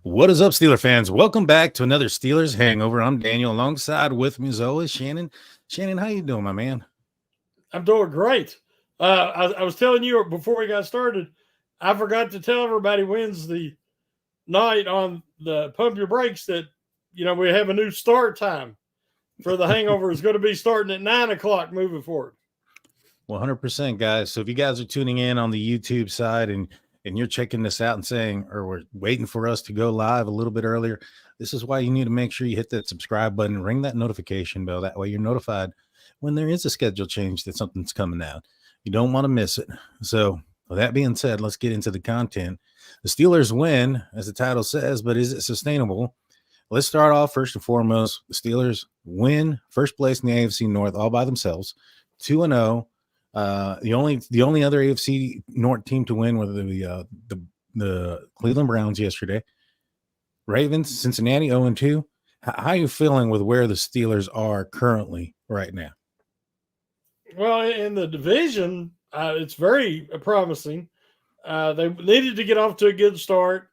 What is up, Steeler fans? Welcome back to another Steelers Hangover. I'm Daniel, alongside with me as always, Shannon. Shannon, how you doing, my man? I'm doing great. I was telling you before we got started, I forgot to tell everybody Wednesday night on the Pump Your Brakes that, we have a new start time for the Hangover. Is going to be starting at 9 o'clock moving forward. 100%, guys. So if you guys are tuning in on the YouTube side and you're checking this out and saying, or we're waiting for us to go live a little bit earlier, this is why you need to make sure you hit that subscribe button, ring that notification bell. That way you're notified when there is a schedule change that something's coming out. You don't want to miss it. So with that being said, let's get into the content. The Steelers win, as the title says, but is it sustainable? Let's start off first and foremost. The Steelers win first place in the AFC North all by themselves, 2-0. The only other AFC North team to win were the Cleveland Browns yesterday. Ravens, Cincinnati 0-2. How are you feeling with where the Steelers are currently right now? Well, in the division, it's very promising. They needed to get off to a good start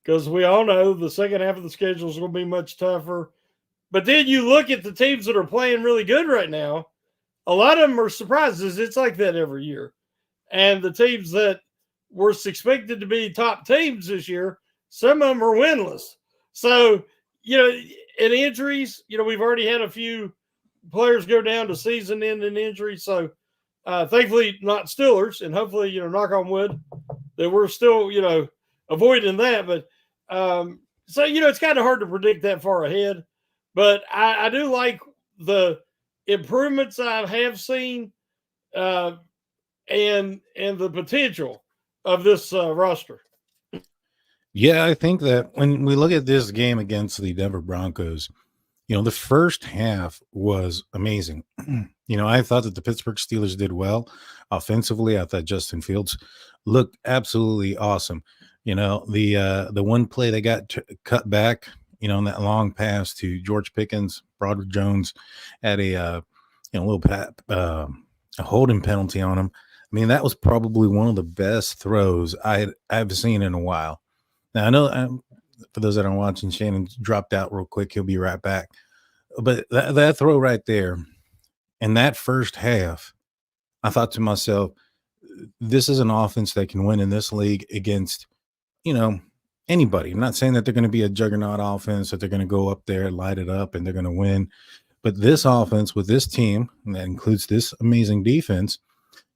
because we all know the second half of the schedule is going to be much tougher. But then you look at the teams that are playing really good right now. A lot of them are surprises. It's like that every year. And the teams that were expected to be top teams this year, some of them are winless. So, in injuries, we've already had a few players go down to season-ending injuries. So, thankfully, not Steelers, and hopefully, knock on wood, that we're still, avoiding that. But so, it's kind of hard to predict that far ahead. But I do like the improvements I have seen and the potential of this roster. Yeah, I think that when we look at this game against the Denver Broncos, the first half was amazing. I thought that the Pittsburgh Steelers did well offensively. I thought Justin Fields looked absolutely awesome. The one play they got cut back, in that long pass to George Pickens, Broderick Jones had a little a holding penalty on him. I mean, that was probably one of the best throws I've seen in a while. Now, I know for those that are watching, Shannon dropped out real quick. He'll be right back. But that throw right there in that first half, I thought to myself, this is an offense that can win in this league against, anybody. I'm not saying that they're going to be a juggernaut offense, that they're going to go up there, light it up, and they're going to win. But this offense with this team, and that includes this amazing defense,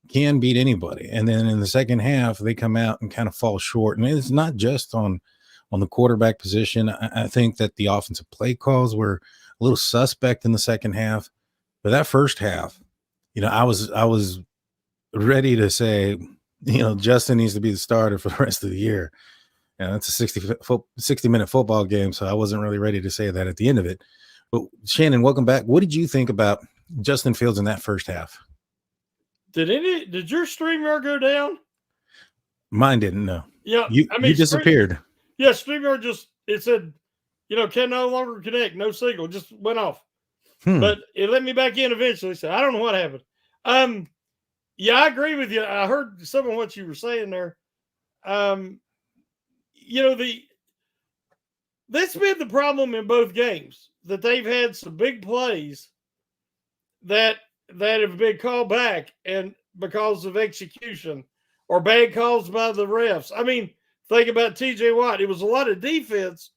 can beat anybody. And then in the second half, they come out and kind of fall short. And it's not just on the quarterback position. I think that the offensive play calls were a little suspect in the second half. But that first half, I was ready to say, Justin needs to be the starter for the rest of the year. It's a 60-minute football game, so I wasn't really ready to say that at the end of it. But Shannon, welcome back. What did you think about Justin Fields in that first half? Did your StreamYard go down? Mine didn't. No. Yeah, you disappeared. StreamYard it said, can no longer connect, no signal, just went off. But it let me back in eventually. So I don't know what happened. Yeah, I agree with you. I heard some of what you were saying there. That's been the problem in both games, that they've had some big plays that have been called back and because of execution or bad calls by the refs. I mean, think about TJ Watt. It was a lot of defense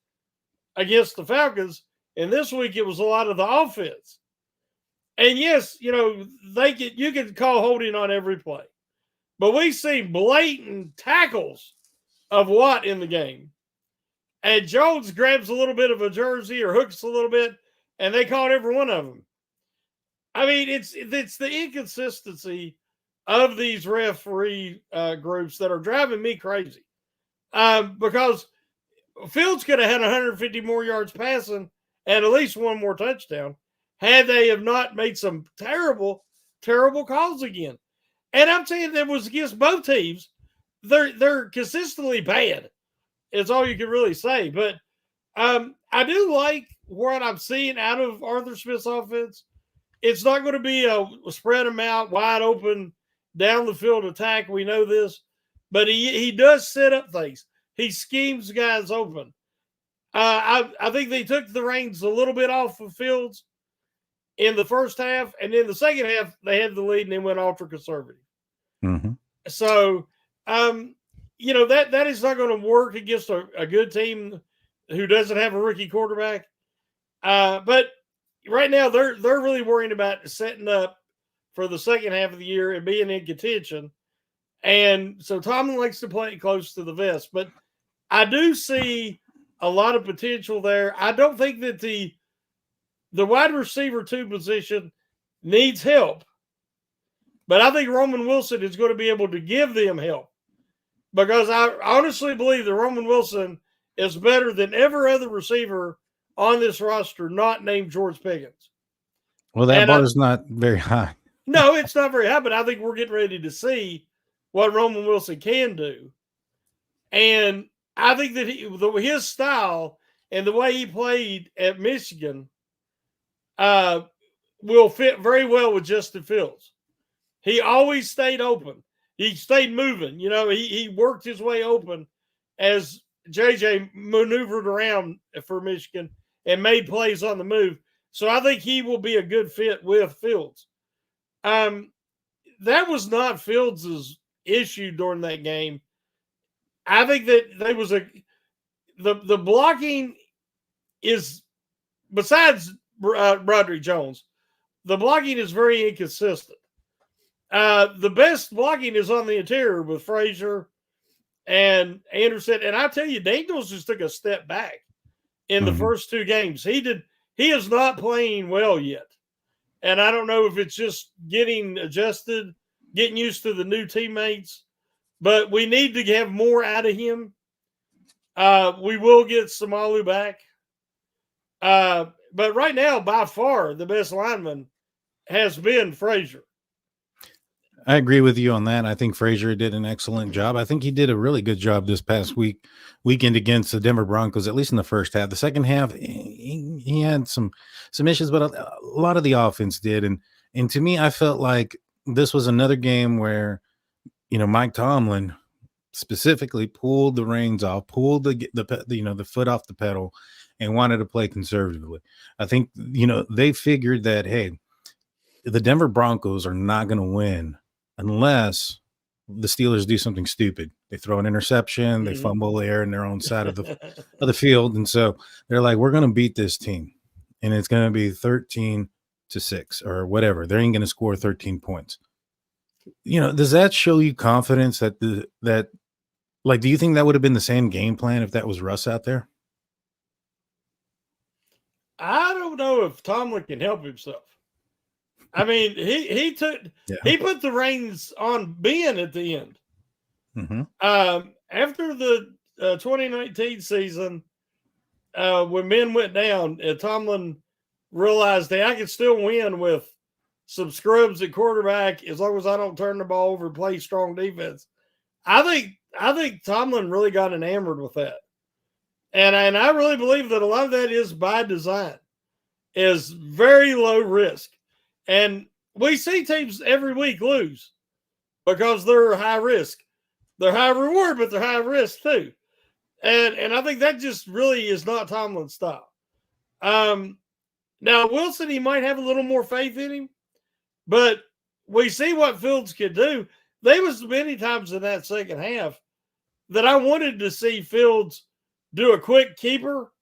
against the Falcons, and this week it was a lot of the offense. And yes, you can call holding on every play, but we see blatant tackles of Watt in the game. And Jones grabs a little bit of a jersey or hooks a little bit, and they caught every one of them. I mean, it's the inconsistency of these referee groups that are driving me crazy. Because Fields could have had 150 more yards passing and at least one more touchdown had they have not made some terrible, terrible calls again. And I'm saying that was against both teams. They're consistently bad. It's all you can really say. But I do like what I'm seeing out of Arthur Smith's offense. It's not going to be a spread them out, wide open, down the field attack. We know this. But he does set up things. He schemes guys open. I think they took the reins a little bit off of Fields in the first half, and in the second half they had the lead and then went ultra conservative. Mm-hmm. So, that is not going to work against a good team who doesn't have a rookie quarterback. But right now they're really worrying about setting up for the second half of the year and being in contention. And so Tomlin likes to play close to the vest, but I do see a lot of potential there. I don't think that the wide receiver 2 position needs help, but I think Roman Wilson is going to be able to give them help, because I honestly believe that Roman Wilson is better than every other receiver on this roster not named George Pickens. Well, that bar is not very high. No, it's not very high, but I think we're getting ready to see what Roman Wilson can do. And I think that his style and the way he played at Michigan will fit very well with Justin Fields. He always stayed open. He stayed moving. He worked his way open as JJ maneuvered around for Michigan and made plays on the move. So I think he will be a good fit with Fields. That was not Fields' issue during that game. I think that there was the blocking is, besides Broderick Jones, the blocking is very inconsistent. The best blocking is on the interior with Frazier and Anderson. And I tell you, Daniels just took a step back in the first 2 games. He is not playing well yet. And I don't know if it's just getting adjusted, getting used to the new teammates, but we need to have more out of him. We will get Samalu back. But right now, by far, the best lineman has been Frazier. I agree with you on that. I think Frazier did an excellent job. I think he did a really good job this past weekend against the Denver Broncos, at least in the first half. The second half, he had some issues, but a lot of the offense did. And to me, I felt like this was another game where, Mike Tomlin specifically pulled the reins off, pulled the foot off the pedal, and wanted to play conservatively. I think, they figured that, hey, the Denver Broncos are not going to win unless the Steelers do something stupid. They throw an interception, they fumble the air in their own side of the field. And so they're like, we're going to beat this team. And it's going to be 13-6 or whatever. They ain't going to score 13 points. Does that show you confidence that do you think that would have been the same game plan if that was Russ out there? I don't know if Tomlin can help himself. I mean, he put the reins on Ben at the end. After the 2019 season, when Ben went down, Tomlin realized that I could still win with some scrubs at quarterback as long as I don't turn the ball over and play strong defense. I think Tomlin really got enamored with that, and I really believe that a lot of that is by design, is very low risk. And we see teams every week lose because they're high risk. They're high reward, but they're high risk too. And I think that just really is not Tomlin's style. Now, Wilson, he might have a little more faith in him, but we see what Fields can do. There was many times in that second half that I wanted to see Fields do a quick keeper,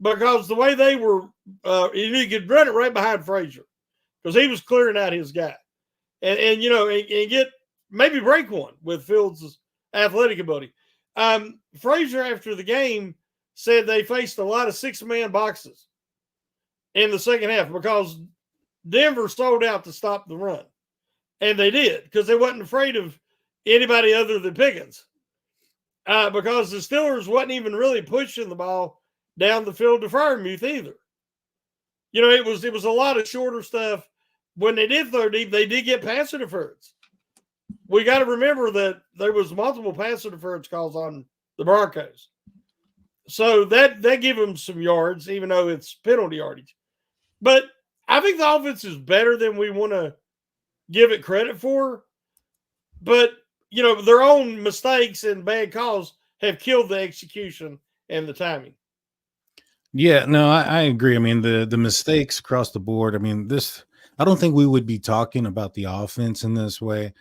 because the way they were, he could run it right behind Frazier, because he was clearing out his guy, and get maybe break one with Fields' athletic ability. Frazier, after the game, said they faced a lot of 6-man boxes in the second half because Denver sold out to stop the run, and they did, because they wasn't afraid of anybody other than Pickens, because the Steelers wasn't even really pushing the ball down the field to Freiermuth either. It was a lot of shorter stuff. When they did throw deep, they did get pass interference. We got to remember that there was multiple pass interference calls on the Broncos. So that gave them some yards, even though it's penalty yardage. But I think the offense is better than we want to give it credit for. But, their own mistakes and bad calls have killed the execution and the timing. Yeah, no, I agree. I mean, the mistakes across the board. I mean, this. I don't think we would be talking about the offense in this way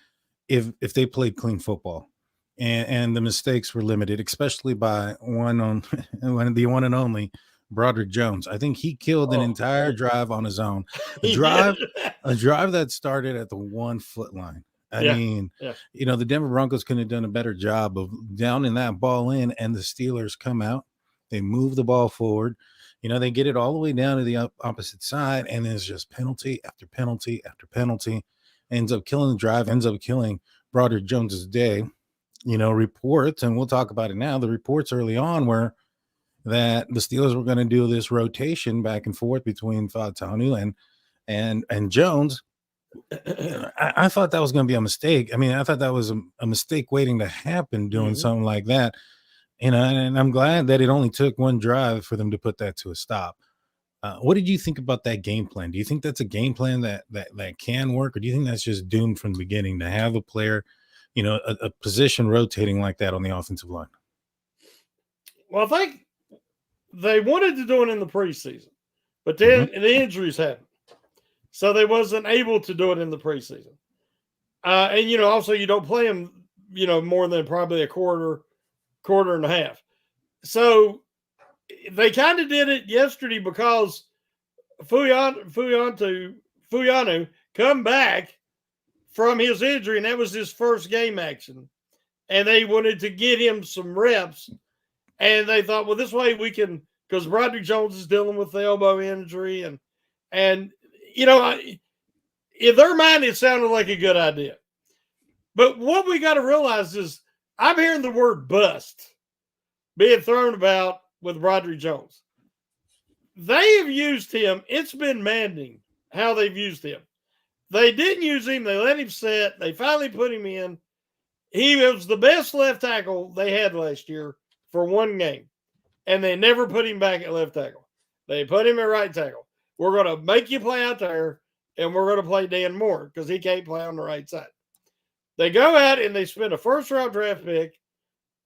if they played clean football, and the mistakes were limited, especially by one and only Broderick Jones. I think he killed an Oh, entire drive on his own. A he did. drive, a drive that started at the 1 foot line. I Yeah, mean, yeah. the Denver Broncos couldn't have done a better job of downing that ball in, and the Steelers come out. They move the ball forward. They get it all the way down to the opposite side, and there's just penalty after penalty after penalty. Ends up killing the drive, ends up killing Broderick Jones's day. Reports, and we'll talk about it now. The reports early on were that the Steelers were going to do this rotation back and forth between Fautanu and Jones. I thought that was going to be a mistake. I mean, I thought that was a mistake waiting to happen, doing Mhm. something like that. And I'm glad that it only took one drive for them to put that to a stop. What did you think about that game plan? Do you think that's a game plan that can work, or do you think that's just doomed from the beginning to have a player, a position rotating like that on the offensive line? Well, I think they wanted to do it in the preseason, but Hmm. then the injuries happened, so they wasn't able to do it in the preseason. And also you don't play them, more than probably a quarter and a half. So they kind of did it yesterday because Fuyanu come back from his injury, and that was his first game action. And they wanted to get him some reps, and they thought, well, this way we can, because Broderick Jones is dealing with the elbow injury, and in their mind it sounded like a good idea. But what we got to realize is I'm hearing the word bust being thrown about with Broderick Jones. They have used him. It's been maddening how they've used him. They didn't use him. They let him sit. They finally put him in. He was the best left tackle they had last year for one game, and they never put him back at left tackle. They put him at right tackle. We're going to make you play out there, and we're going to play Dan Moore because he can't play on the right side. They go out and they spend a first-round draft pick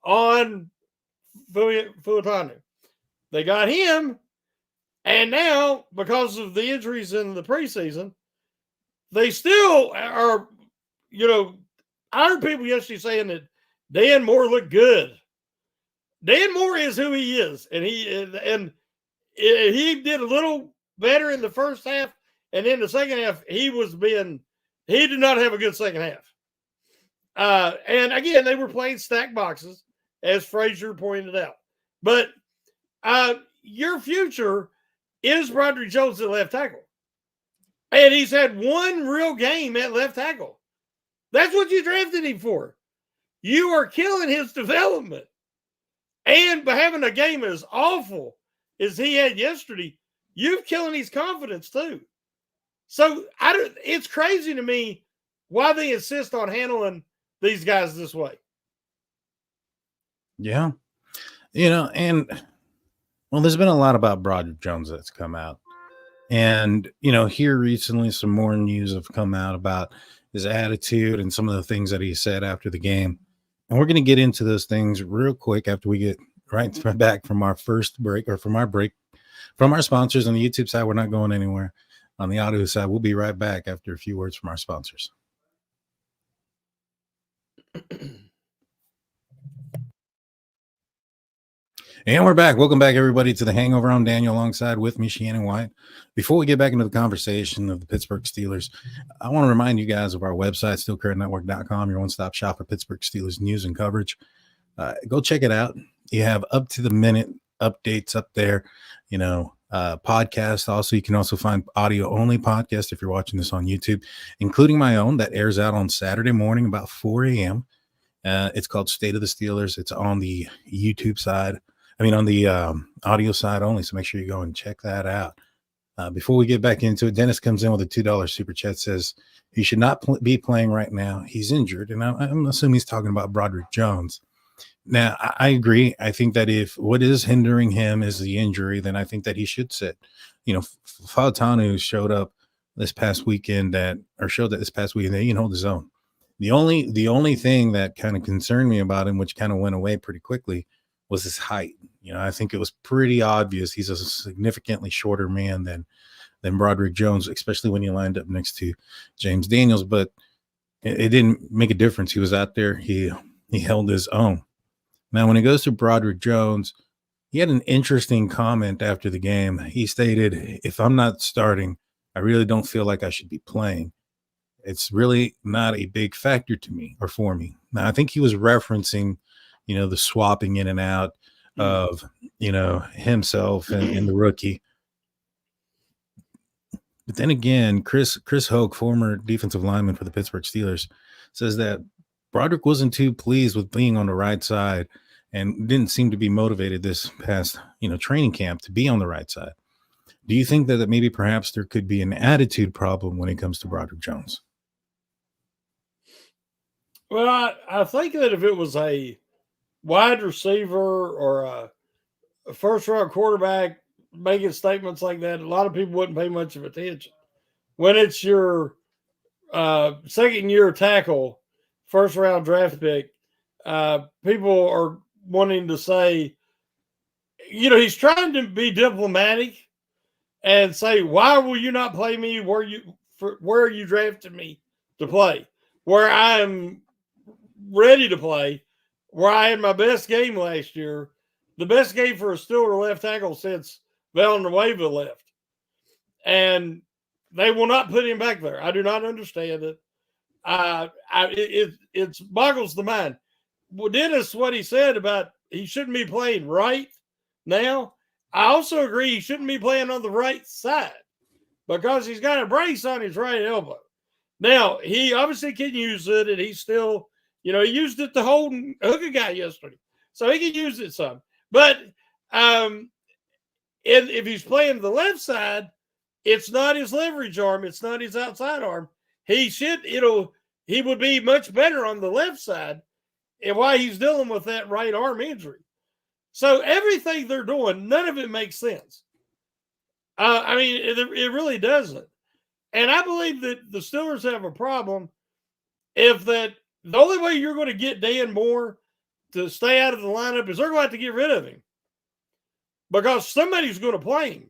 on Fuatanu. They got him, and now, because of the injuries in the preseason, they still are, I heard people yesterday saying that Dan Moore looked good. Dan Moore is who he is, and he did a little better in the first half, and in the second half, he did not have a good second half. And again, they were playing stack boxes, as Frazier pointed out. But your future is Broderick Jones at left tackle. And he's had one real game at left tackle. That's what you drafted him for. You are killing his development. And by having a game as awful as he had yesterday, you're killing his confidence too. So it's crazy to me why they insist on handling these guys this way. Yeah, and well, there's been a lot about Broderick Jones that's come out, and here recently, some more news have come out about his attitude and some of the things that he said after the game, and we're going to get into those things real quick after we get right back from our first break, or from our break from our sponsors. On the YouTube side, we're not going anywhere. On the audio side, we'll be right back after a few words from our sponsors. And we're back. Welcome back, everybody, to the Hangover. I'm Daniel, alongside with me, Shannon White. Before we get back into the conversation of the Pittsburgh Steelers, I want to remind you guys of our website, SteelCurrentNetwork.com, your one-stop shop for Pittsburgh Steelers news and coverage. Go check it out. You have up-to-the-minute updates up there, podcast. Also, you can also find audio-only podcast if you're watching this on YouTube, including my own that airs out on Saturday morning about 4 a.m. It's called State of the Steelers. It's on the YouTube side. On the audio side only. So make sure you go and check that out. Before we get back into it, Dennis comes in with a $2 super chat. Says he should not be playing right now. He's injured, and I'm assuming he's talking about Broderick Jones. Now, I agree. I think that if what is hindering him is the injury, then I think that he should sit. Fautanu showed up this past weekend that he can hold his own. The only thing that kind of concerned me about him, which kind of went away pretty quickly, was his height. I think it was pretty obvious he's a significantly shorter man than Broderick Jones, especially when he lined up next to James Daniels. But it didn't make a difference. He was out there. He held his own. Now, when it goes to Broderick Jones, he had an interesting comment after the game. He stated, "If I'm not starting, I really don't feel like I should be playing. It's really not a big factor to me or for me." Now, I think he was referencing, the swapping in and out of, himself and the rookie. But then again, Chris Hoke, former defensive lineman for the Pittsburgh Steelers, says that Broderick wasn't too pleased with being on the right side and didn't seem to be motivated this past, training camp to be on the right side. Do you think that maybe perhaps there could be an attitude problem when it comes to Broderick Jones? Well, I think that if it was a wide receiver or a first round quarterback making statements like that, a lot of people wouldn't pay much of attention. When it's your second year tackle, first round draft pick, people are wanting to say, he's trying to be diplomatic and say, why will you not play me where you drafted me to play, where I'm ready to play, where I had my best game last year, the best game for a Steeler left tackle since Villanueva left. And they will not put him back there. I do not understand it. It boggles the mind. Well, Dennis, what he said about he shouldn't be playing right now, I also agree he shouldn't be playing on the right side because he's got a brace on his right elbow. Now, he obviously can use it, and he's still, he used it to hold and hook a guy yesterday. So he can use it some. But if he's playing the left side, it's not his leverage arm. It's not his outside arm. He would be much better on the left side and why he's dealing with that right arm injury. So everything they're doing, none of it makes sense. It really doesn't. And I believe that the Steelers have a problem if that the only way you're going to get Dan Moore to stay out of the lineup is they're going to have to get rid of him because somebody's going to play him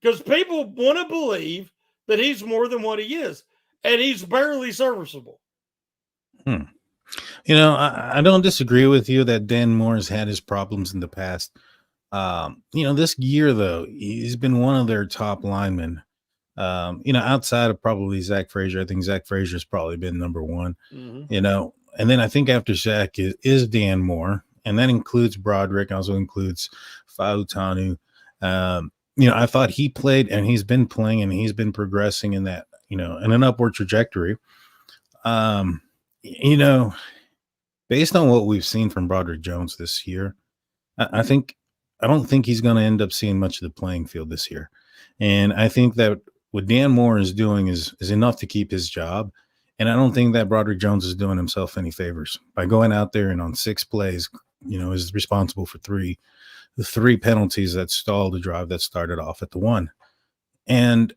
because people want to believe that he's more than what he is, and he's barely serviceable. I don't disagree with you that Dan Moore has had his problems in the past. This year, though, he's been one of their top linemen. Outside of probably Zach Frazier, I think Zach Frazier's probably been number one. Mm-hmm. And then I think after Zach is Dan Moore, and that includes Broderick, also includes Fautanu. I thought he played, and he's been playing, and he's been progressing in that, in an upward trajectory. Based on what we've seen from Broderick Jones this year, I don't think he's going to end up seeing much of the playing field this year. And I think that what Dan Moore is doing is enough to keep his job. And I don't think that Broderick Jones is doing himself any favors by going out there and on 6 plays, is responsible for the three penalties that stalled the drive that started off at the 1. And,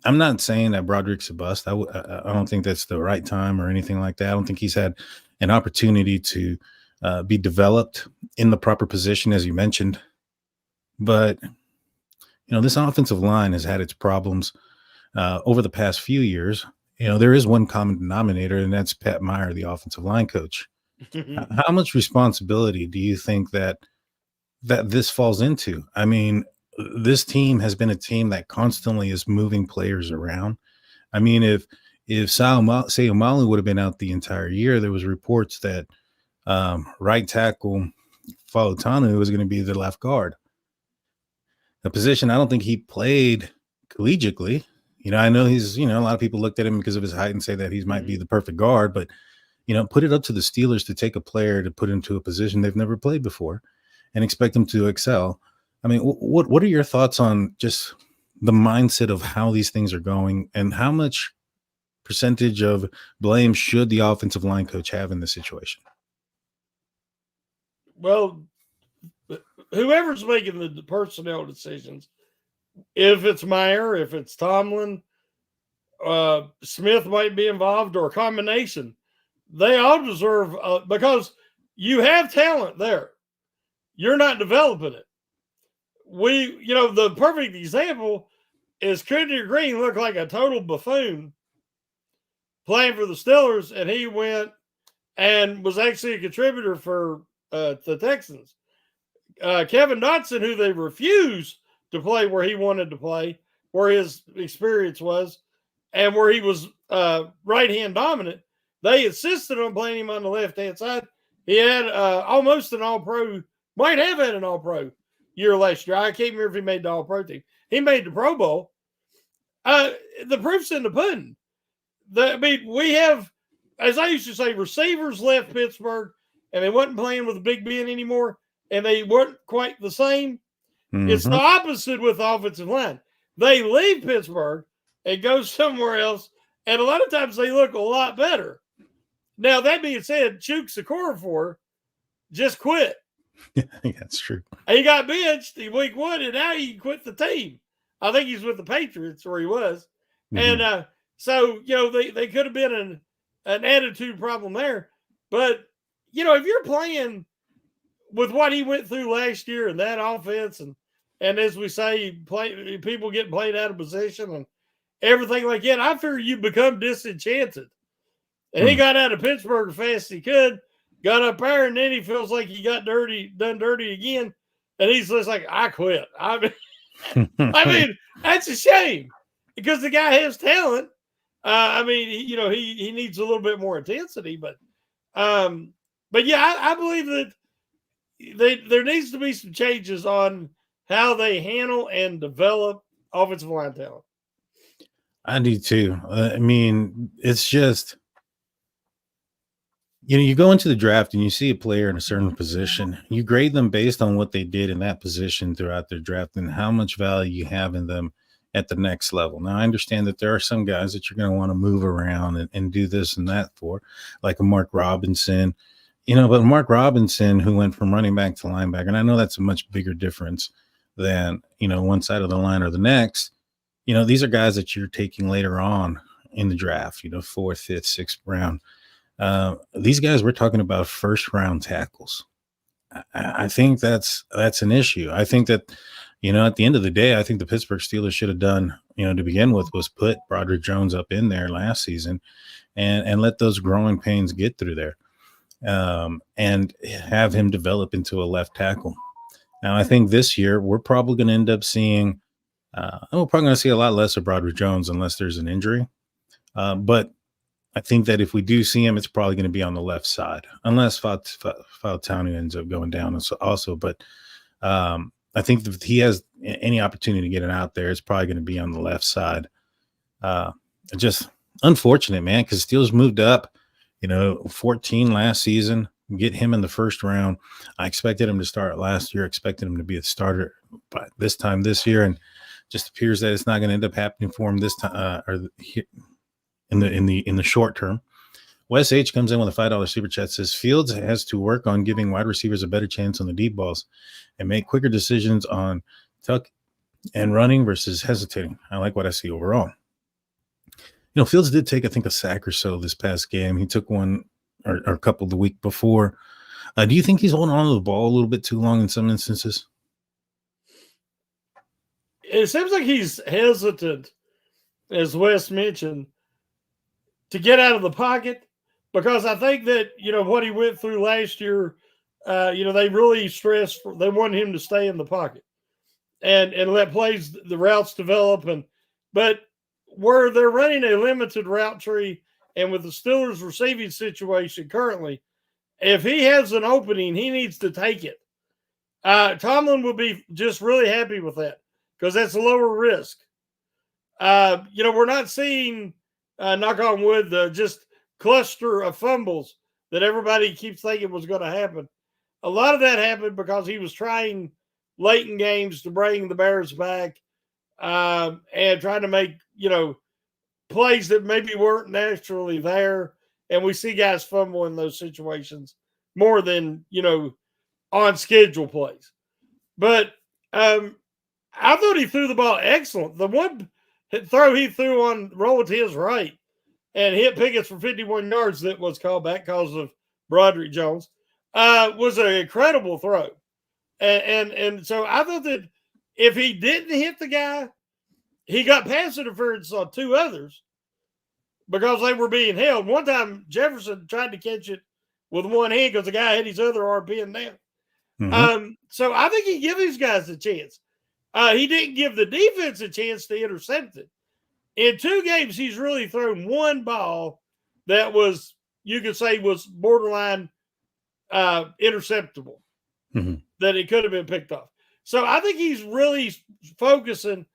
I'm not saying that Broderick's a bust. I don't think that's the right time or anything like that. I don't think he's had an opportunity to be developed in the proper position, as you mentioned. But, this offensive line has had its problems over the past few years. There is one common denominator, and that's Pat Meyer, the offensive line coach. How much responsibility do you think that this falls into? I mean, this team has been a team that constantly is moving players around. I mean, if Sayomali would have been out the entire year, there was reports that right tackle Fautanu was going to be the left guard. A position I don't think he played collegiately. I know he's, a lot of people looked at him because of his height and say that he might be the perfect guard, but, put it up to the Steelers to take a player to put into a position they've never played before and expect them to excel. I mean, what are your thoughts on just the mindset of how these things are going and how much percentage of blame should the offensive line coach have in this situation? Well, whoever's making the personnel decisions, if it's Meyer, if it's Tomlin, Smith might be involved or a combination, they all deserve because you have talent there. You're not developing it. The perfect example is Kendrick Green looked like a total buffoon playing for the Steelers, and he went and was actually a contributor for the Texans. Kevin Dotson, who they refused to play where he wanted to play, where his experience was, and where he was right-hand dominant, they insisted on playing him on the left-hand side. He had almost an all-pro, might have had an all-pro year last year. I can't remember if he made the all-pro team. He made the Pro Bowl. The proof's in the pudding. We have, as I used to say, receivers left Pittsburgh, and they wasn't playing with the Big Ben anymore, and they weren't quite the same. Mm-hmm. It's the opposite with the offensive line. They leave Pittsburgh and go somewhere else, and a lot of times they look a lot better. Now, that being said, Chuk Okorafor just quit. Yeah, that's true. He got benched in week 1, and now he quit the team. I think he's with the Patriots, where he was. Mm-hmm. And so, they could have been an attitude problem there. But, if you're playing with what he went through last year and that offense, and as we say, people get played out of position and everything like that, I figure you become disenchanted. And he got out of Pittsburgh as fast as he could, got up there, and then he feels like he got done dirty again. And he's just like, I quit. I mean, that's a shame because the guy has talent. He needs a little bit more intensity, but yeah, I believe that there needs to be some changes on how they handle and develop offensive line talent. I do too. It's just, you go into the draft and you see a player in a certain position, you grade them based on what they did in that position throughout their draft and how much value you have in them at the next level. Now, I understand that there are some guys that you're going to want to move around and do this and that for, like a Mark Robinson, but Mark Robinson, who went from running back to linebacker, and I know that's a much bigger difference than, one side of the line or the next. These are guys that you're taking later on in the draft, 4th, 5th, 6th round. These guys, we're talking about first round tackles. I think that's an issue. I think that, at the end of the day, I think the Pittsburgh Steelers should have done, to begin with, was put Broderick Jones up in there last season and let those growing pains get through there and have him develop into a left tackle. Now, I think this year we're probably going to end up seeing, we're probably going to see a lot less of Broderick Jones unless there's an injury. But I think that if we do see him, it's probably going to be on the left side, unless Fautanu ends up going down also. But I think if he has any opportunity to get it out there, it's probably going to be on the left side. Just unfortunate, man, because Steelers moved up, 14 last season, get him in the first round. I expected him to start last year, expected him to be a starter by this time this year, and just appears that it's not going to end up happening for him this time in the short term. Wes H comes in with a $5 super chat, says Fields has to work on giving wide receivers a better chance on the deep balls and make quicker decisions on tuck and running versus hesitating. I like what I see overall. Fields did take, I think, a sack or so this past game. He took one or a couple the week before. Do you think he's holding on to the ball a little bit too long in some instances? It seems like he's hesitant, as Wes mentioned, to get out of the pocket, because I think that, what he went through last year, they really stressed, they wanted him to stay in the pocket and let the routes develop. But where they're running a limited route tree, and with the Steelers receiving situation currently, if he has an opening, he needs to take it. Tomlin will be just really happy with that because that's a lower risk. We're not seeing, knock on wood, the just cluster of fumbles that everybody keeps thinking was going to happen. A lot of that happened because he was trying late in games to bring the Bears back and trying to make, plays that maybe weren't naturally there. And we see guys fumble in those situations more than, on schedule plays. But I thought he threw the ball excellent. The one throw he threw on roll to his right and hit Pickens for 51 yards that was called back because of Broderick Jones. was an incredible throw. And so I thought that if he didn't hit the guy, he got pass interference on two others because they were being held. One time Jefferson tried to catch it with one hand because the guy had his other arm pinned down. So I think he give these guys a chance. He didn't give the defense a chance to intercept it. In 2 games, he's really thrown one ball that was, you could say, was borderline interceptable, that it could have been picked off. So I think he's really focusing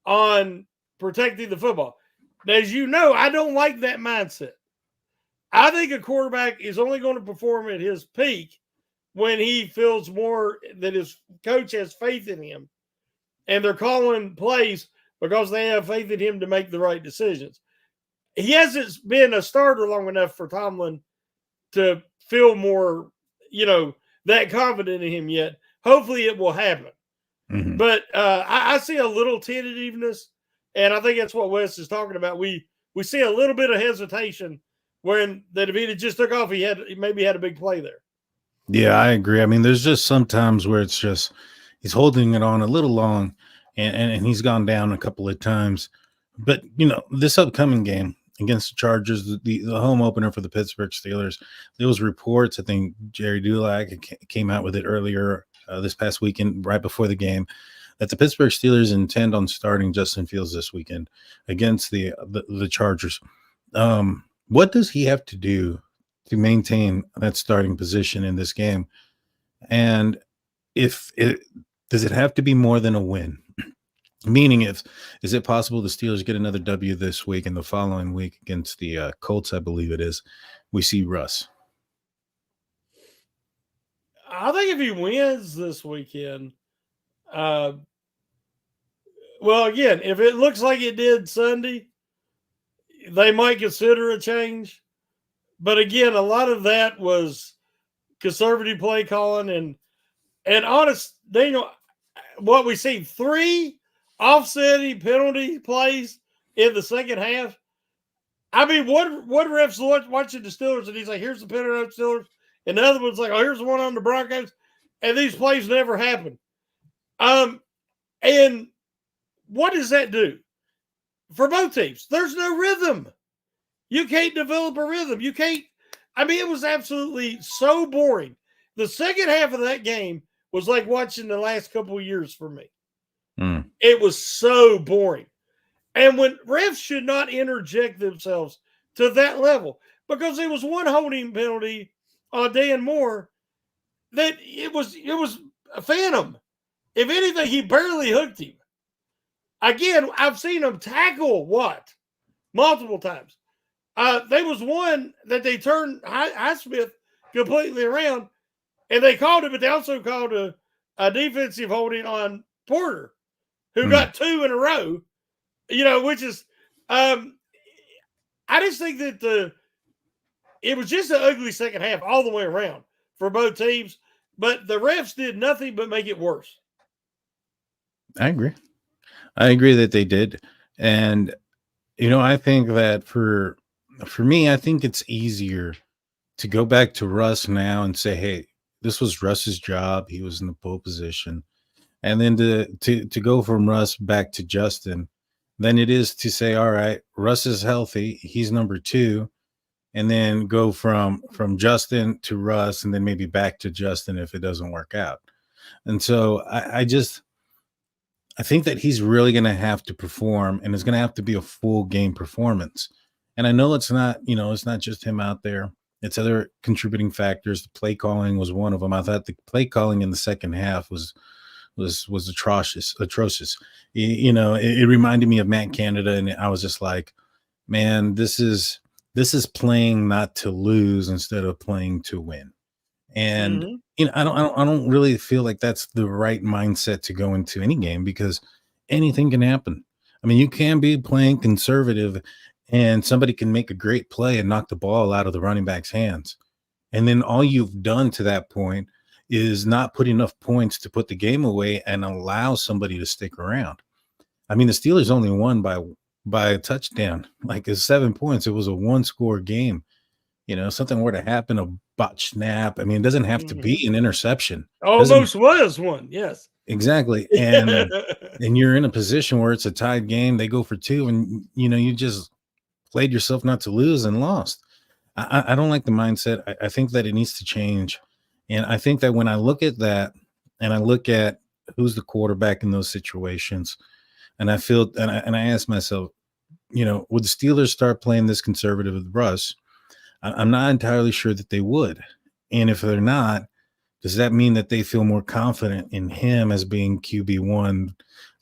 on protecting the football. As you know, I don't like that mindset. I think a quarterback is only going to perform at his peak when he feels more that his coach has faith in him and they're calling plays because they have faith in him to make the right decisions. He hasn't been a starter long enough for Tomlin to feel more, that confident in him yet. Hopefully it will happen. But I see a little tentativeness, and I think that's what Wes is talking about. We see a little bit of hesitation when that if he had just took off, he maybe had a big play there. Yeah, I agree. I mean, there's just some times where it's just he's holding it on a little long, and he's gone down a couple of times. But this upcoming game against the Chargers, the home opener for the Pittsburgh Steelers, there was reports. I think Jerry Dulac came out with it earlier this past weekend, right before the game, that the Pittsburgh Steelers intend on starting Justin Fields this weekend against the Chargers. What does he have to do to maintain that starting position in this game? And does it have to be more than a win? Meaning, is it possible the Steelers get another W this week and the following week against the Colts, I believe it is, we see Russ? I think if he wins this weekend, well, again, if it looks like it did Sunday, they might consider a change. But again, a lot of that was conservative play calling and honest, Daniel, what we see 3 offsetting penalty plays in the second half. I mean, one ref's watching the Steelers and he's like, here's the penalty on the Steelers. And the other one's like, oh, here's the one on the Broncos. And these plays never happen. And what does that do? For both teams, there's no rhythm. You can't develop a rhythm. You can't. I mean, it was absolutely so boring. The second half of that game was like watching the last couple of years for me. It was so boring. And when refs should not interject themselves to that level, because there was one holding penalty on Dan Moore that it was a phantom. If anything, he barely hooked him. Again, I've seen him tackle multiple times. There was one that they turned Highsmith completely around, and they called it, but they also called a defensive holding on Porter, who got 2 in a row. Which is, I just think that it was just an ugly second half all the way around for both teams, but the refs did nothing but make it worse. I agree that they did. And, I think that for me, I think it's easier to go back to Russ now and say, hey, this was Russ's job. He was in the pole position. And then to go from Russ back to Justin, than it is to say, all right, Russ is healthy, he's number 2, and then go from Justin to Russ and then maybe back to Justin if it doesn't work out. And so I think that he's really going to have to perform, and it's going to have to be a full game performance. And I know it's not just him out there. It's other contributing factors. The play calling was one of them. I thought the play calling in the second half was atrocious. It reminded me of Matt Canada, and I was just like, man, this is playing not to lose instead of playing to win. And I don't really feel like that's the right mindset to go into any game, because anything can happen. I mean, you can be playing conservative and somebody can make a great play and knock the ball out of the running back's hands. And then all you've done to that point is not put enough points to put the game away and allow somebody to stick around. I mean, the Steelers only won by a touchdown, like it's 7 points. It was a 1-score game. Something were to happen botch snap. I mean, it doesn't have to be an interception. Doesn't Almost was one, yes. exactly. And you're in a position where it's a tied game. They go for two, and you just played yourself not to lose and lost. I don't like the mindset. I think that it needs to change. And I think that when I look at that and I look at who's the quarterback in those situations, and I feel and I ask myself, would the Steelers start playing this conservative with Russ? I'm not entirely sure that they would. And if they're not, does that mean that they feel more confident in him as being QB1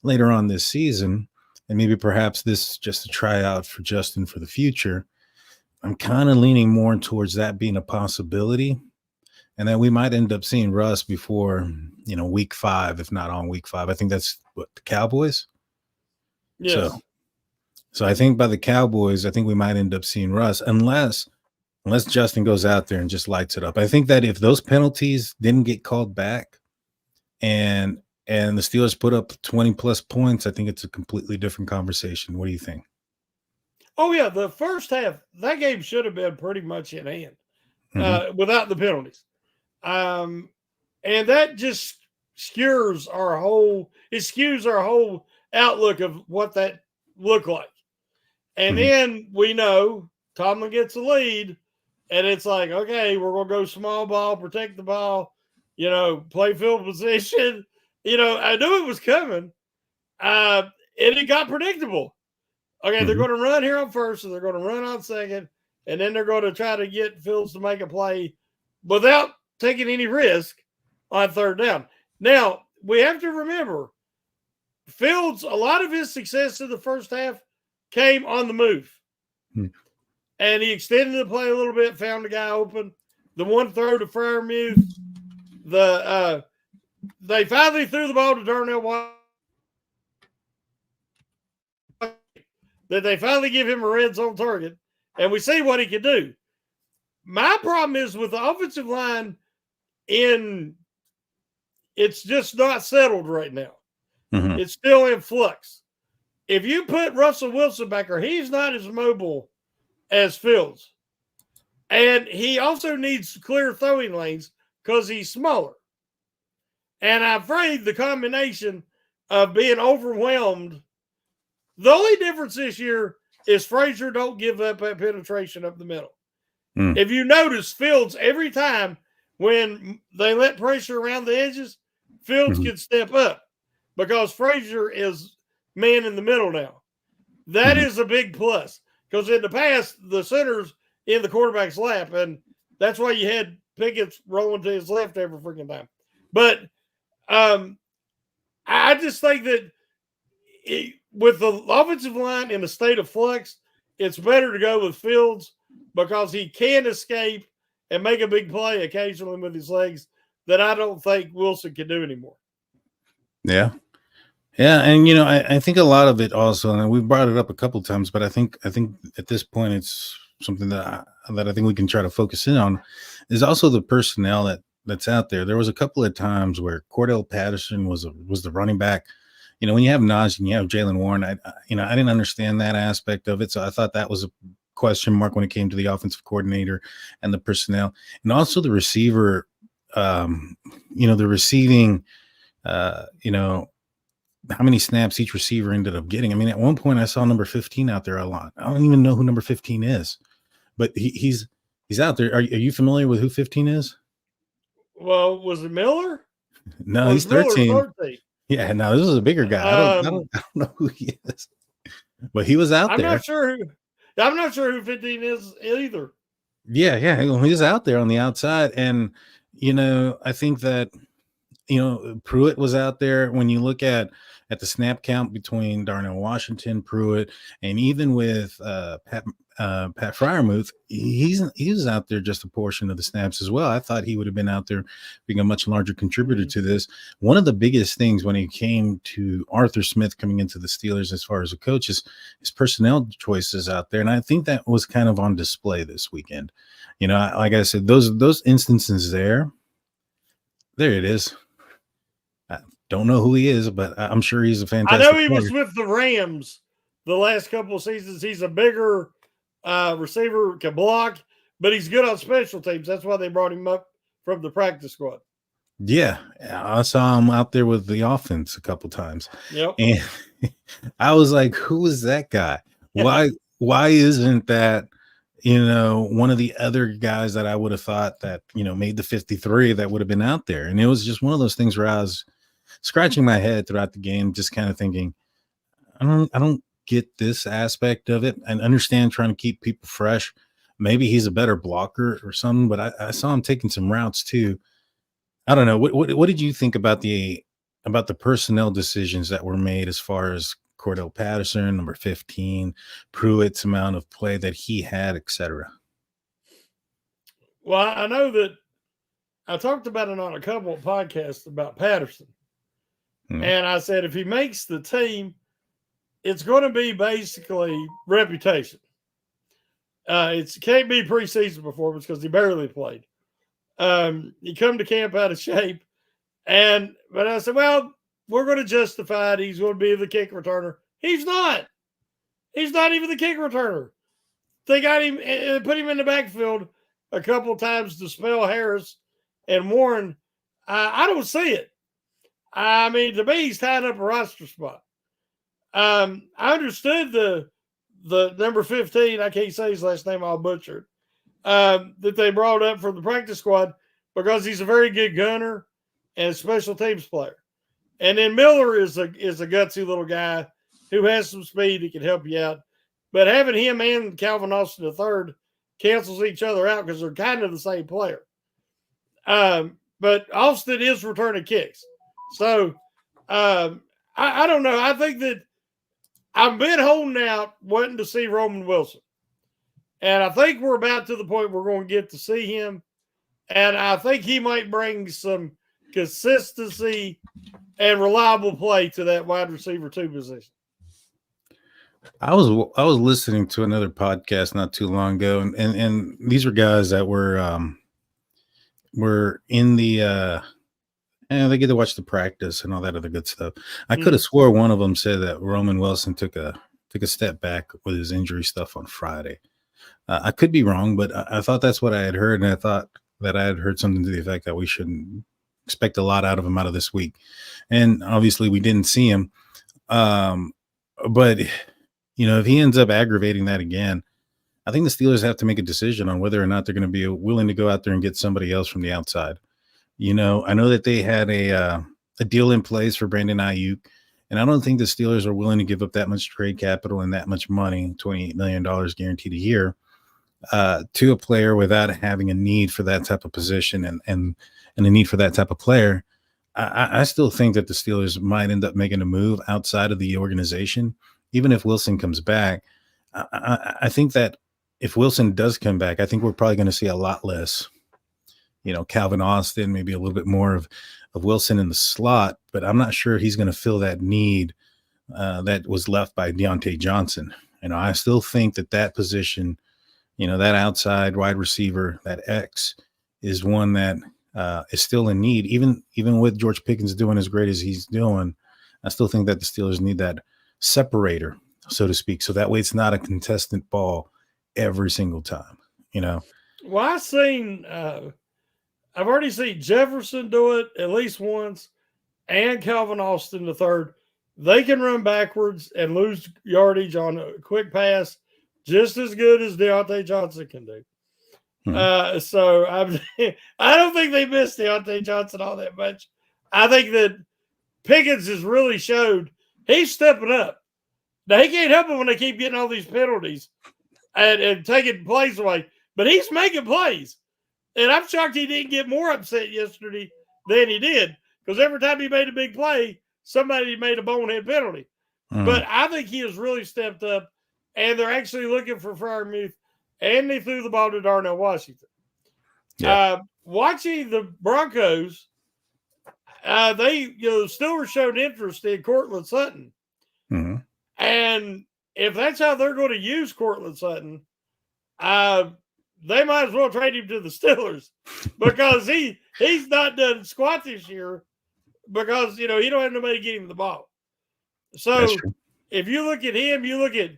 later on this season? And maybe perhaps this is just a tryout for Justin for the future. I'm kind of leaning more towards that being a possibility, and that we might end up seeing Russ before, week 5, if not on week 5. I think that's what, the Cowboys. Yes. So I think by the Cowboys, I think we might end up seeing Russ unless Justin goes out there and just lights it up. I think that if those penalties didn't get called back and the Steelers put up 20 plus points, I think it's a completely different conversation. What do you think? Oh, yeah. The first half, that game should have been pretty much in hand without the penalties. And that just skews our whole outlook of what that looked like. And then we know Tomlin gets the lead, and it's like, okay, we're going to go small ball, protect the ball, play field position. I knew it was coming. And it got predictable. Okay, they're going to run here on first, and they're going to run on second, and then they're going to try to get Fields to make a play without taking any risk on third down. Now, we have to remember, Fields, a lot of his success in the first half came on the move. And he extended the play a little bit, found the guy open. The one throw to Freiermuth. They finally threw the ball to Darnell Washington. That they finally give him a red zone target, and we see what he can do. My problem is with the offensive line it's just not settled right now. It's still in flux. If you put Russell Wilson back there, he's not as mobile as Fields. And he also needs clear throwing lanes because he's smaller. And I'm afraid the combination of being overwhelmed, the only difference this year is Frazier don't give up that penetration up the middle. If you notice, Fields, every time when they let pressure around the edges, Fields can step up because Frazier is man in the middle now. That is a big plus because in the past, the center's in the quarterback's lap, and that's why you had Pickett's rolling to his left every freaking time. But I just think that with the offensive line in a state of flux, it's better to go with Fields because he can escape and make a big play occasionally with his legs that I don't think Wilson can do anymore. Yeah. Yeah. And, I think a lot of it also, and we've brought it up a couple of times, but I think at this point, it's something that I think we can try to focus in on is also the personnel that's out there. There was a couple of times where Cordell Patterson was the running back. When you have Najee and you have Jaylen Warren, I didn't understand that aspect of it. So I thought that was a question mark when it came to the offensive coordinator and the personnel, and also the receiver. The receiving. How many snaps each receiver ended up getting. I mean, at one point I saw number 15 out there a lot. I don't even know who number 15 is, but he's out there. Are you familiar with who 15 is? Well, was it Miller? No, he's 13. Yeah, no, this is a bigger guy. I don't know who he is, but he was out there. I'm not sure who 15 is either. Yeah, he's out there on the outside, and I think that Pruitt was out there. When you look at the snap count between Darnell Washington, Pruitt, and even with Pat Freiermuth, he was out there just a portion of the snaps as well. I thought he would have been out there being a much larger contributor to this. One of the biggest things when it came to Arthur Smith coming into the Steelers as far as a coach is his personnel choices out there, and I think that was kind of on display this weekend. Like I said, those instances there it is. I don't know who he is, but I'm sure he's a fantastic I know he player. was with the Rams the last couple of seasons. He's a bigger receiver, can block, but he's good on special teams. That's why they brought him up from the practice squad. Yeah, I saw him out there with the offense a couple times, Yep. and I was like, "Who is that guy? Why isn't that one of the other guys that I would have thought that made the 53 that would have been out there?" And it was just one of those things where I was scratching my head throughout the game, just kind of thinking, I don't get this aspect of it, and understand trying to keep people fresh. Maybe he's a better blocker or something, but I saw him taking some routes too. I don't know. What did you think about the personnel decisions that were made as far as Cordell Patterson, number 15, Pruitt's amount of play that he had, etc.? Well, I know that I talked about it on a couple of podcasts about Patterson. Hmm. And I said, if he makes the team, it's going to be basically reputation. It can't be preseason performance because he barely played. He come to camp out of shape. But I said, well, we're going to justify it. He's going to be the kick returner. He's not. He's not even the kick returner. They got him, put him in the backfield a couple of times to spell Harris and Warren. I don't see it. I mean, to me, he's tying up a roster spot. I understood the number 15, I can't say his last name, I'll butcher it, that they brought up from the practice squad because he's a very good gunner and a special teams player. And then Miller is a gutsy little guy who has some speed. He can help you out. But having him and Calvin Austin III cancels each other out because they're kind of the same player. But Austin is returning kicks. So I don't know. I think that I've been holding out wanting to see Roman Wilson. And I think we're about to the point we're going to get to see him. And I think he might bring some consistency and reliable play to that wide receiver 2 position. I was listening to another podcast not too long ago, and these were guys that were in the and they get to watch the practice and all that other good stuff. I could have swore one of them said that Roman Wilson took a step back with his injury stuff on Friday. I could be wrong, but I thought that's what I had heard, and I thought that I had heard something to the effect that we shouldn't expect a lot out of him out of this week. And obviously we didn't see him. But if he ends up aggravating that again, I think the Steelers have to make a decision on whether or not they're going to be willing to go out there and get somebody else from the outside. I know that they had a deal in place for Brandon Ayuk, and I don't think the Steelers are willing to give up that much trade capital and that much money, $28 million guaranteed a year, to a player without having a need for that type of position and a need for that type of player. I still think that the Steelers might end up making a move outside of the organization, even if Wilson comes back. I think that if Wilson does come back, I think we're probably going to see a lot less, Calvin Austin, maybe a little bit more of Wilson in the slot, but I'm not sure he's going to fill that need that was left by Deontay Johnson. I still think that position, that outside wide receiver, that X, is one that is still in need, even with George Pickens doing as great as he's doing. I still think that the Steelers need that separator, so to speak, so that way it's not a contestant ball every single time. Well, I've already seen Jefferson do it at least once, and Calvin Austin III. They can run backwards and lose yardage on a quick pass just as good as Deontay Johnson can do. So I don't think they missed Deontay Johnson all that much. I think that Pickens has really showed he's stepping up. Now, he can't help it when they keep getting all these penalties and taking plays away, but he's making plays. And I'm shocked he didn't get more upset yesterday than he did, because every time he made a big play, somebody made a bonehead penalty. But I think he has really stepped up, and they're actually looking for Freiermuth, and they threw the ball to Darnell Washington. Yeah. Watching the Broncos, they Steelers showed interest in Cortland Sutton. Mm-hmm. And if that's how they're going to use Cortland Sutton, they might as well trade him to the Steelers, because he's not done squat this year because, he don't have nobody to get him the ball. So if you look at him, you look at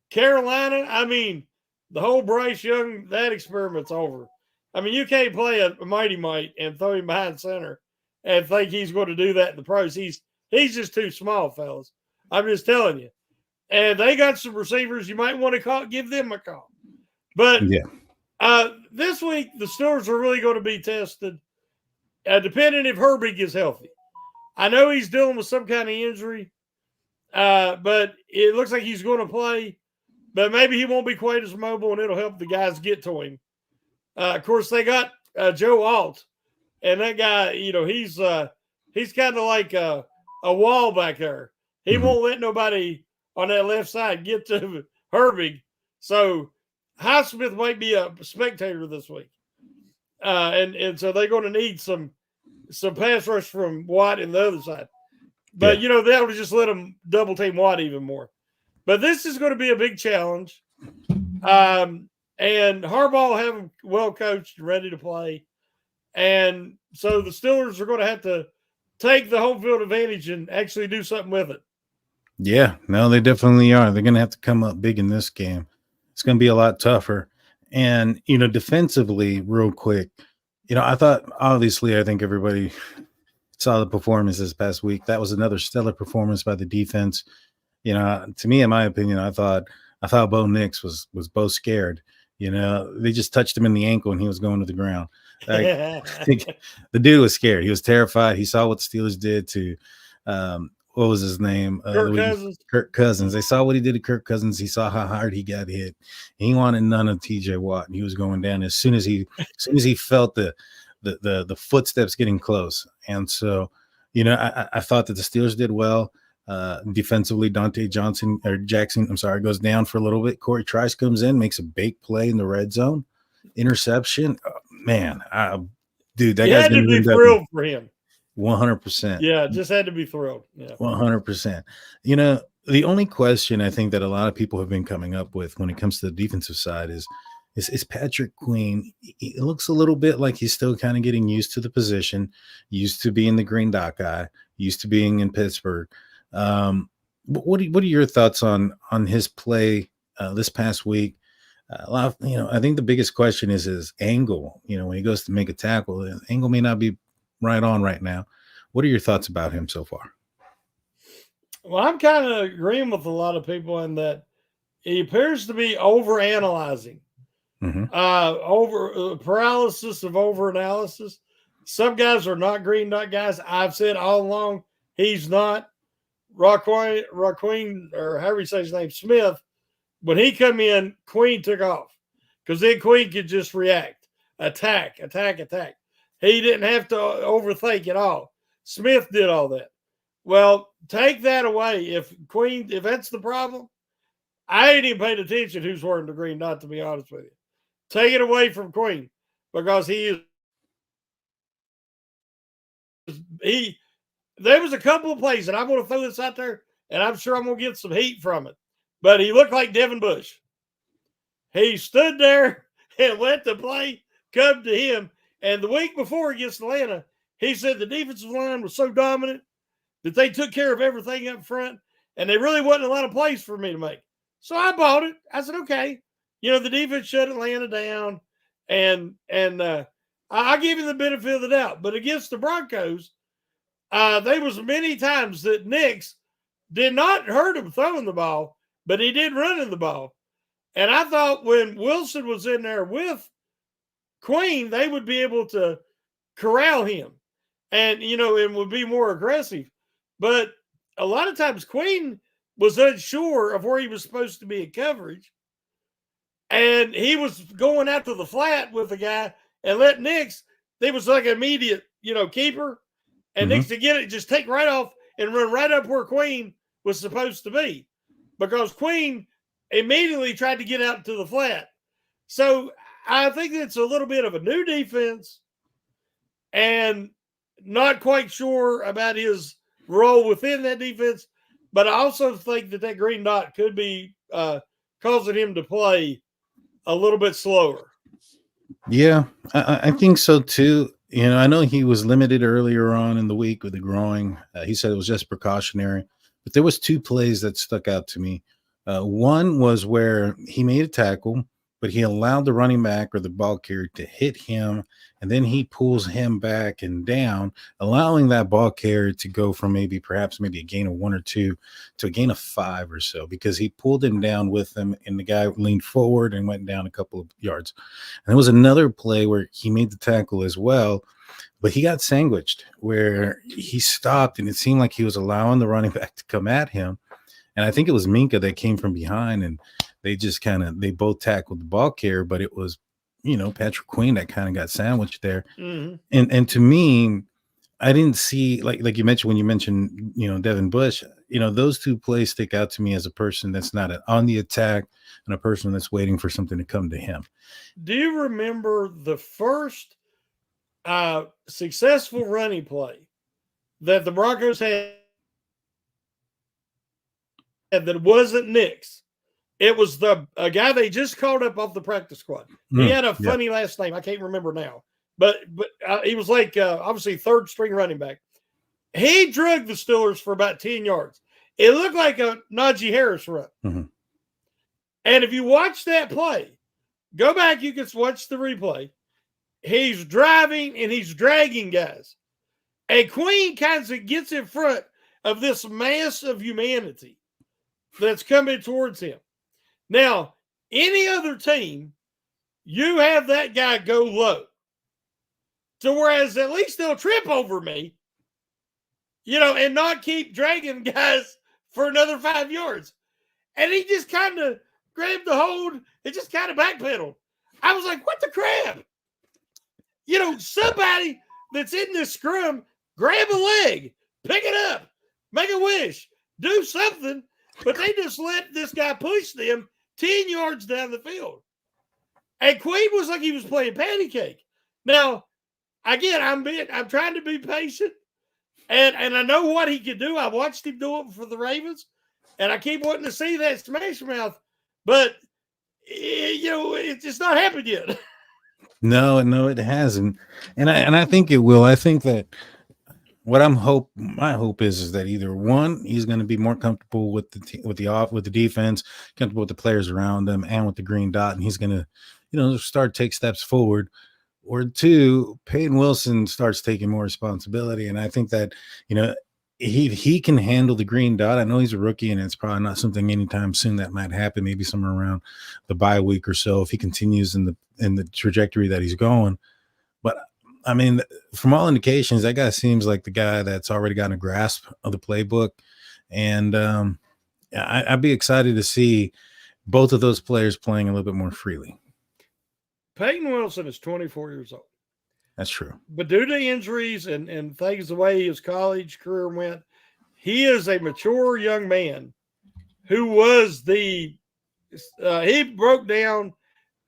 Carolina, I mean, the whole Bryce Young, that experiment's over. I mean, you can't play a mighty might and throw him behind center and think he's going to do that in the pros. He's just too small, fellas. I'm just telling you. And they got some receivers you might want to give them a call. But this week, the Steelers are really going to be tested, depending if Herbig is healthy. I know he's dealing with some kind of injury, but it looks like he's going to play. But maybe he won't be quite as mobile, and it'll help the guys get to him. Of course, they got Joe Alt, and that guy, he's kind of like a wall back there. He won't let nobody on that left side get to Herbig. So Highsmith might be a spectator this week. And so they're going to need some pass rush from Watt and the other side. But, they'll just let them double team Watt even more. But this is going to be a big challenge. And Harbaugh will have them well coached and ready to play. And so the Steelers are going to have to take the home field advantage and actually do something with it. Yeah, no, they definitely are. They're going to have to come up big in this game. It's going to be a lot tougher. And, defensively, real quick, I thought, obviously, I think everybody saw the performance this past week. That was another stellar performance by the defense. To me, in my opinion, I thought Bo Nix was both scared. They just touched him in the ankle and he was going to the ground. The dude was scared. He was terrified. He saw what the Steelers did to what was his name? Kirk Cousins. They saw what he did to Kirk Cousins. He saw how hard he got hit. He wanted none of TJ Watt, and he was going down as soon as he felt the footsteps getting close. And so, I thought that the Steelers did well. Defensively, Jackson goes down for a little bit. Corey Trice comes in, makes a big play in the red zone, interception. Man, dude, that guy's going to be thrilled for him. 100%. Yeah, just had to be thrilled. Yeah, 100%. The only question I think that a lot of people have been coming up with when it comes to the defensive side is Patrick Queen. It looks a little bit like he's still kind of getting used to the position, used to being the green dot guy, used to being in Pittsburgh. What are your thoughts on his play this past week? I think the biggest question is his angle. When he goes to make a tackle, the angle may not be right on right now. What are your thoughts about him so far? Well, I'm kind of agreeing with a lot of people in that he appears to be overanalyzing, paralysis of overanalysis. Some guys are not green dot guys. I've said all along he's not. Raquin, or however you say his name, Smith, when he come in, Queen took off because then Queen could just react, attack. He didn't have to overthink at all. Smith did all that. Well, take that away. If that's the problem, I ain't even paid attention who's wearing the green dot, to be honest with you. Take it away from Queen because there was a couple of plays, and I'm going to throw this out there, and I'm sure I'm going to get some heat from it. But he looked like Devin Bush. He stood there and let the play come to him. And the week before against Atlanta, he said the defensive line was so dominant that they took care of everything up front, and there really wasn't a lot of plays for me to make. So I bought it. I said, okay. The defense shut Atlanta down, and I give you the benefit of the doubt. But against the Broncos, there was many times that Nix did not hurt him throwing the ball, but he did running the ball. And I thought when Wilson was in there with Queen, they would be able to corral him and would be more aggressive. But a lot of times Queen was unsure of where he was supposed to be in coverage. And he was going after the flat with the guy and let Nix, they was like an immediate, keeper. And Nix to get it, just take right off and run right up where Queen was supposed to be. Because Queen immediately tried to get out to the flat. So I think it's a little bit of a new defense and not quite sure about his role within that defense. But I also think that green dot could be causing him to play a little bit slower. Yeah, I think so too. I know he was limited earlier on in the week with the groin. He said it was just precautionary. But there was two plays that stuck out to me. One was where he made a tackle. but he allowed the running back or the ball carrier to hit him, and then he pulls him back and down, allowing that ball carrier to go from perhaps maybe a gain of 1 or 2 to a gain of 5 or so, because he pulled him down with him, and the guy leaned forward and went down a couple of yards. And there was another play where he made the tackle as well, but he got sandwiched where he stopped, and it seemed like he was allowing the running back to come at him. And I think it was Minka that came from behind, and they both tackled the ball carrier, but it was, Patrick Queen that kind of got sandwiched there. Mm-hmm. And to me, I didn't see, like you mentioned, when you mentioned, Devin Bush, those two plays stick out to me as a person that's not on the attack and a person that's waiting for something to come to him. Do you remember the first successful running play that the Broncos had that wasn't Nick's? It was a guy they just called up off the practice squad. He had a funny last name. I can't remember now. But he was like, obviously, third string running back. He drugged the Steelers for about 10 yards. It looked like a Najee Harris run. Mm-hmm. And if you watch that play, go back, you can watch the replay. He's driving and he's dragging guys. And Queen kind of gets in front of this mass of humanity that's coming towards him. Now, any other team, you have that guy go low. So whereas at least they'll trip over me, and not keep dragging guys for another 5 yards. And he just kind of grabbed the hold and just kind of backpedaled. I was like, what the crap? Somebody that's in this scrum, grab a leg, pick it up, make a wish, do something. But they just let this guy push them 10 yards down the field. And Queen was like he was playing patty cake. Now, again, I'm trying to be patient. And I know what he could do. I watched him do it for the Ravens. And I keep wanting to see that smash mouth. But, it's just not happened yet. No, it hasn't. And I think it will. I think that my hope is that either one, he's going to be more comfortable with the defense, comfortable with the players around him, and with the green dot, and he's going to, start take steps forward. Or two, Peyton Wilson starts taking more responsibility, and I think that he can handle the green dot. I know he's a rookie, and it's probably not something anytime soon that might happen. Maybe somewhere around the bye week or so if he continues in the trajectory that he's going. But I mean, from all indications, that guy seems like the guy that's already gotten a grasp of the playbook. And I'd be excited to see both of those players playing a little bit more freely. Peyton Wilson is 24 years old. That's true. But due to injuries and things the way his college career went, he is a mature young man who was he broke down,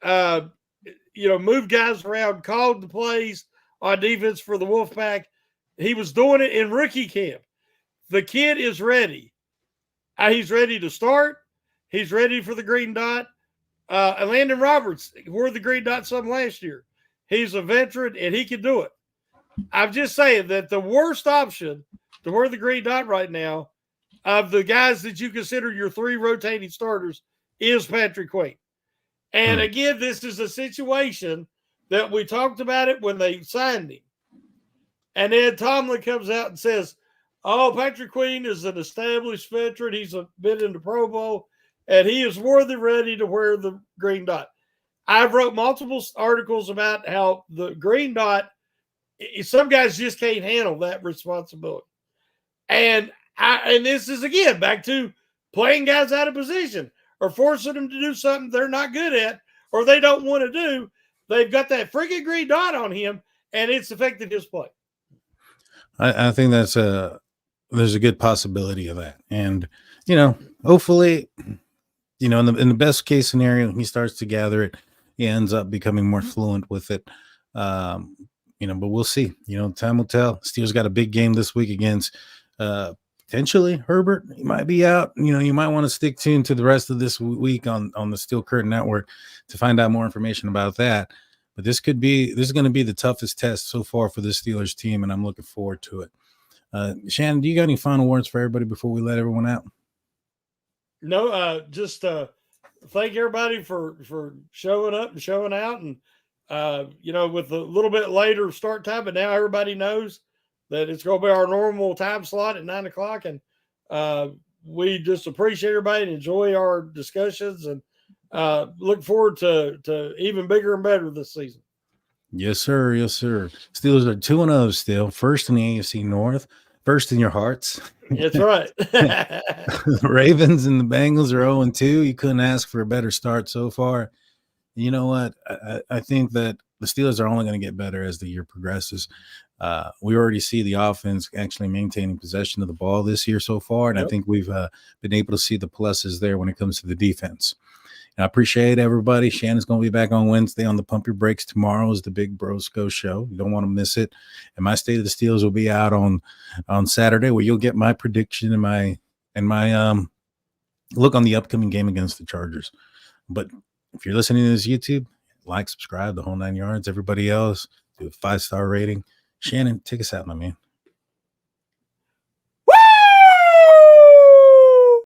moved guys around, called the plays on defense for the Wolfpack. He was doing it in rookie camp. The kid is ready. He's ready to start. He's ready for the green dot. And Landon Roberts wore the green dot some last year. He's a veteran, and he can do it. I'm just saying that the worst option to wear the green dot right now of the guys that you consider your 3 rotating starters is Patrick Queen. And again, this is a situation that we talked about it when they signed him. And then Tomlin comes out and says, Patrick Queen is an established veteran. He's been in the Pro Bowl, and he is more than ready to wear the green dot. I've wrote multiple articles about how the green dot, some guys just can't handle that responsibility. And this is, again, back to playing guys out of position or forcing them to do something they're not good at or they don't want to do. They've got that freaking green dot on him, and it's affected his play. I think there's a good possibility of that. And, hopefully, in the best case scenario, he starts to gather it. He ends up becoming more fluent with it. But we'll see. Time will tell. Steelers got a big game this week against potentially Herbert. He might be out. You might want to stick tuned to the rest of this week on the Steel Curtain Network to find out more information about that. But this is going to be the toughest test so far for the Steelers team, and I'm looking forward to it. Shannon, do you got any final words for everybody before we let everyone out? No, just thank everybody for showing up and showing out, and with a little bit later start time, but now everybody knows that it's going to be our normal time slot at 9 o'clock, and we just appreciate everybody and enjoy our discussions, and look forward to even bigger and better this season. Yes, sir. Yes, sir. Steelers are 2-0 still, first in the AFC North, first in your hearts. That's right. The Ravens and the Bengals are 0-2. You couldn't ask for a better start so far. You know what? I think that the Steelers are only going to get better as the year progresses. We already see the offense actually maintaining possession of the ball this year so far, and I think we've been able to see the pluses there when it comes to the defense. And I appreciate everybody. Shannon's going to be back on Wednesday on the Pump Your Brakes. Tomorrow is the Big Brosco show. You don't want to miss it. And my State of the Steelers will be out on Saturday, where you'll get my prediction and my look on the upcoming game against the Chargers. But if you're listening to this YouTube, like, subscribe, the whole 9 yards. Everybody else, do a 5-star rating. Shannon, take us out, my man.